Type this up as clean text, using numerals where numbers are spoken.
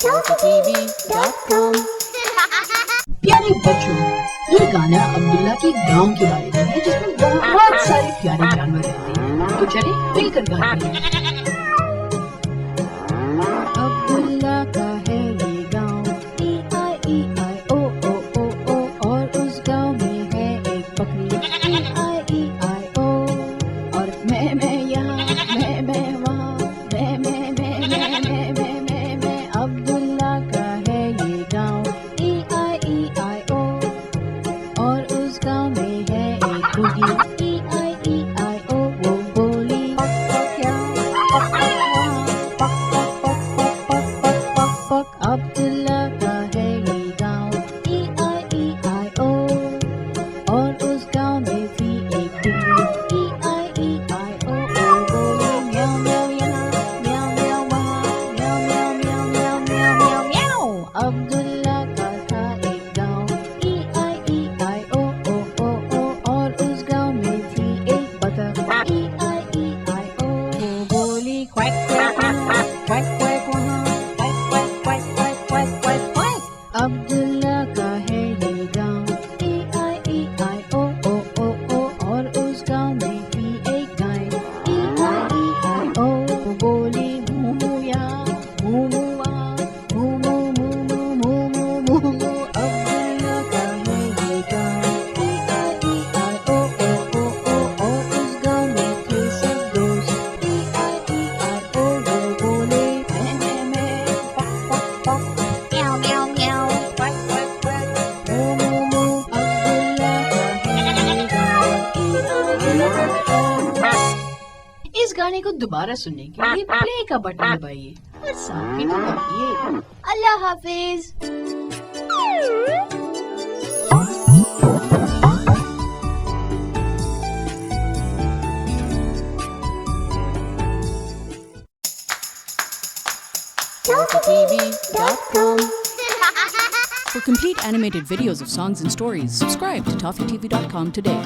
toffeetv.com। प्यारे बच्चों, ये गाना अब्दुल्ला के गांव के बारे में है जिसमें बहुत सारे प्यारे जानवर रहते हैं। तो चले मिलकर गाते हैं। अब्दुल्ला का है ये गाँव, ई आई ओ और उस गाँव में है एक बकरी, ई आई ओ। और मैं यहाँ, मैं वहाँ, मैं अब्दुल्ला का है ये गाँव, ई आई ओ। और उस गाँव में है एक मुर्गी, ई आई ओ। वो बोली अब्दुल्ला का है ये गाँव, ई आई ओ। और उस गाँव में थी एक बिल्ली, ई आई ओ। बोले म्याऊ म्याऊ यहाँ, म्याऊ म्याऊ वहाँ, म्याऊ म्याऊ म्याऊ म्याऊ म्याऊ म्याऊ म्याऊ। अब्दुल्ला का था एक गाँव, ई आई ओ। और उस गाँव में थी एक बतख, ई आई ओ। वो बोली क्वैक क्वैक यहाँ, क्वैक क्वैक वहाँ, अब्दुल्ला का है ये गाँव, ई आई ओ। और उस गाँव में थी एक गाय, ई आई ओ। वो बोली मू मू यहाँ, मू मू वहाँ, मू मू मू मू मू मू मू मू। अब्दुल्ला का है ये गाँव, ई आई ओ। और उस गाँव में थे सब दोस्त, ई आई ओ। वो बोले मैं पक पक पक, म्याऊ म्याऊ म्याऊ, क्वैक क्वैक क्वैक, मू मू मू। अब्दुल्ला का है ये गाँव, ई आई ओ। इस गाने को दोबारा सुनने के लिए प्ले का बटन दबाइए और साथ में दबाइए। अल्लाह हाफिज। toffeetv.com. For complete animated videos of songs and stories, subscribe to toffeetv.com today.